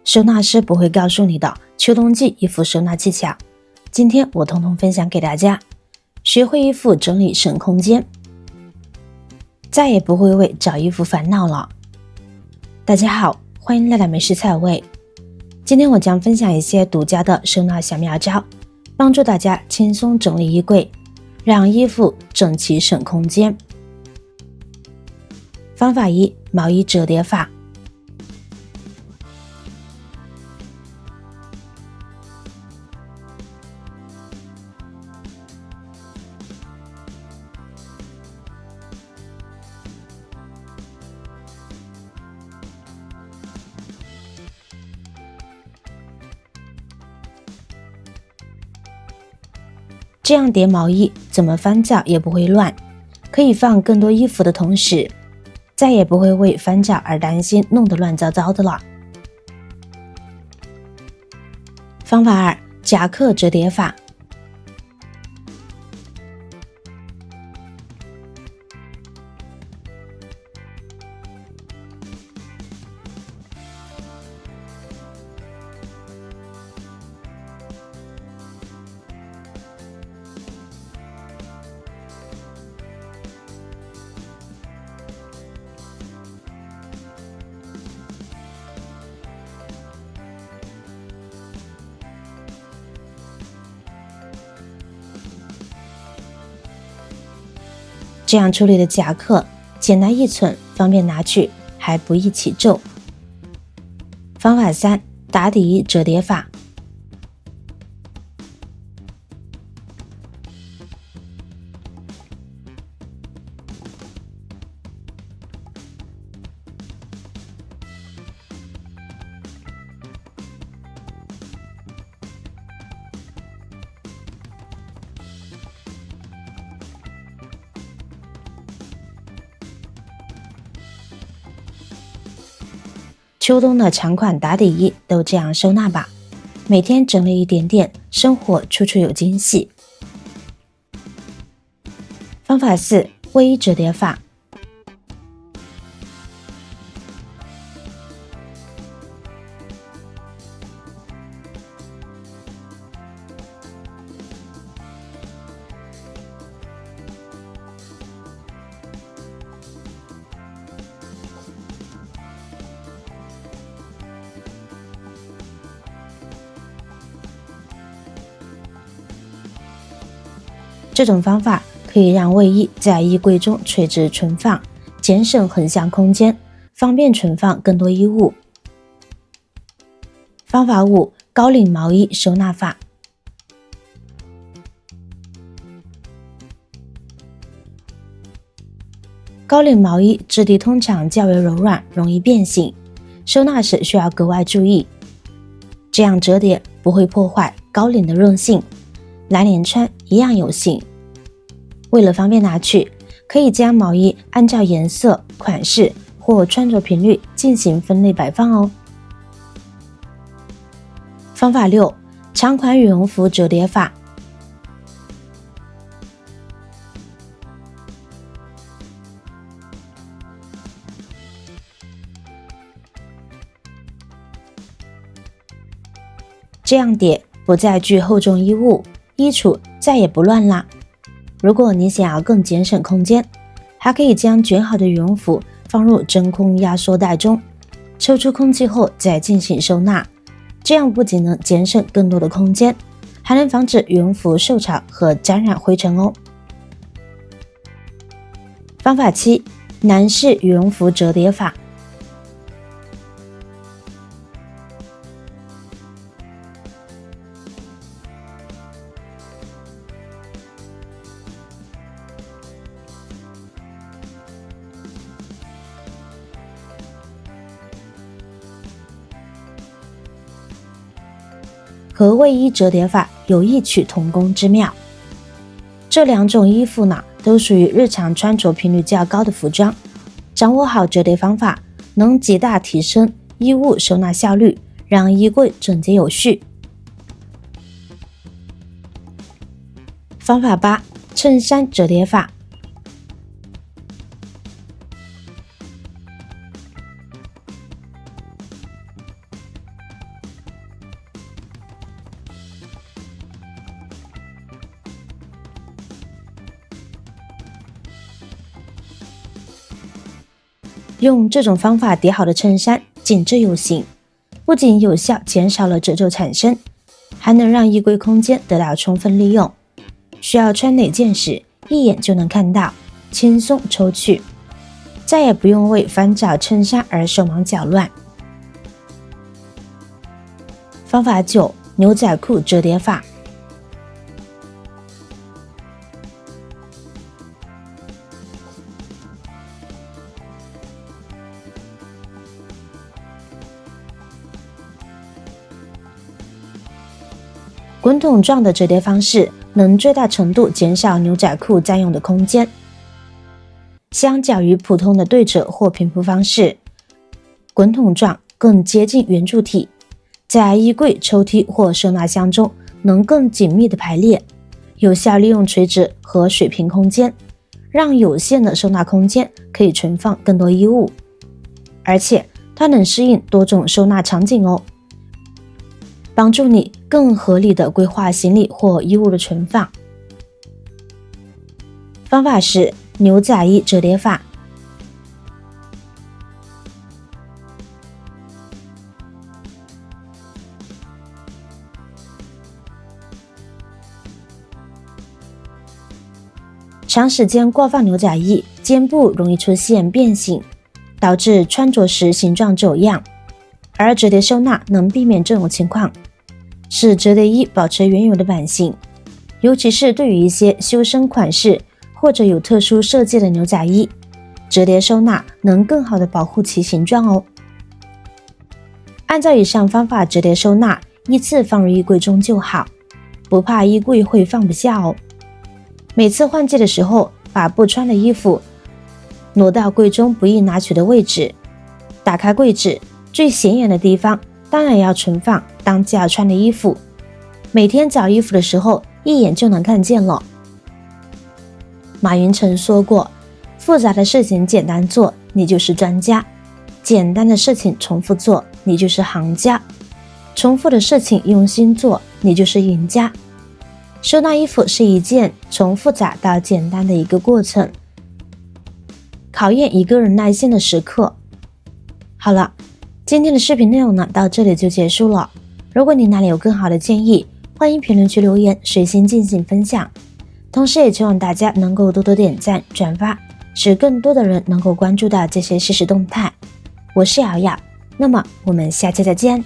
收纳师不会告诉你的秋冬季衣服收纳技巧，今天我统统分享给大家。学会衣服整理省空间，再也不会为找衣服烦恼了。大家好，欢迎来到美食菜味。今天我将分享一些独家的收纳小妙招，帮助大家轻松整理衣柜，让衣服整齐省空间。方法一：毛衣折叠法。这样叠毛衣怎么翻角也不会乱，可以放更多衣服的同时，再也不会为翻角而担心弄得乱糟糟的了。方法二：夹克折叠法。这样处理的夹克简单易存，方便拿取，还不易起皱。方法三：打底衣折叠法。秋冬的长款打底衣都这样收纳吧，每天整理一点点，生活处处有惊喜。方法四：卫衣折叠法。这种方法可以让卫衣在衣柜中垂直存放，节省横向空间，方便存放更多衣物。方法五：高领毛衣收纳法。高领毛衣质地通常较为柔软，容易变形，收纳时需要格外注意，这样折叠不会破坏高领的韧性，来年穿一样有型。为了方便拿取，可以将毛衣按照颜色、款式或穿着频率进行分类摆放哦。方法六：长款羽绒服折叠法。这样叠不再具厚重衣物，衣橱再也不乱啦。如果你想要更节省空间，还可以将卷好的羽绒服放入真空压缩袋中，抽出空气后再进行收纳，这样不仅能节省更多的空间，还能防止羽绒服受潮和沾染灰尘哦。方法七：男士羽绒服折叠法。和卫衣折叠法有异曲同工之妙。这两种衣服呢，都属于日常穿着频率较高的服装，掌握好折叠方法，能极大提升衣物收纳效率，让衣柜整洁有序。方法八：衬衫折叠法。用这种方法叠好的衬衫紧致有型，不仅有效减少了褶皱产生，还能让衣柜空间得到充分利用。需要穿哪件时，一眼就能看到，轻松抽取，再也不用为翻找衬衫而手忙脚乱。方法9：牛仔裤折叠法。滚筒状的折叠方式能最大程度减少牛仔裤占用的空间。相较于普通的对折或平铺方式，滚筒状更接近圆柱体，在衣柜、抽屉或收纳箱中能更紧密地排列，有效利用垂直和水平空间，让有限的收纳空间可以存放更多衣物。而且它能适应多种收纳场景哦，帮助你更合理的规划行李或衣物的存放。方法10：牛仔衣折叠法。长时间挂放牛仔衣，肩部容易出现变形，导致穿着时形状走样，而折叠收纳能避免这种情况，使折叠衣保持原有的版型。尤其是对于一些修身款式或者有特殊设计的牛仔衣，折叠收纳能更好的保护其形状哦。按照以上方法折叠收纳，依次放入衣柜中就好，不怕衣柜会放不下哦。每次换季的时候，把不穿的衣服挪到柜中不易拿取的位置，打开柜子，最显眼的地方当然要存放当季要穿的衣服，每天找衣服的时候一眼就能看见了。马云曾说过，复杂的事情简单做，你就是专家；简单的事情重复做，你就是行家；重复的事情用心做，你就是赢家。收纳衣服是一件从复杂到简单的一个过程，考验一个人耐心的时刻。好了，今天的视频内容呢，到这里就结束了。如果你哪里有更好的建议，欢迎评论区留言，随心进行分享。同时也希望大家能够多多点赞转发，使更多的人能够关注到这些实时动态。我是瑶瑶，那么我们下期再见。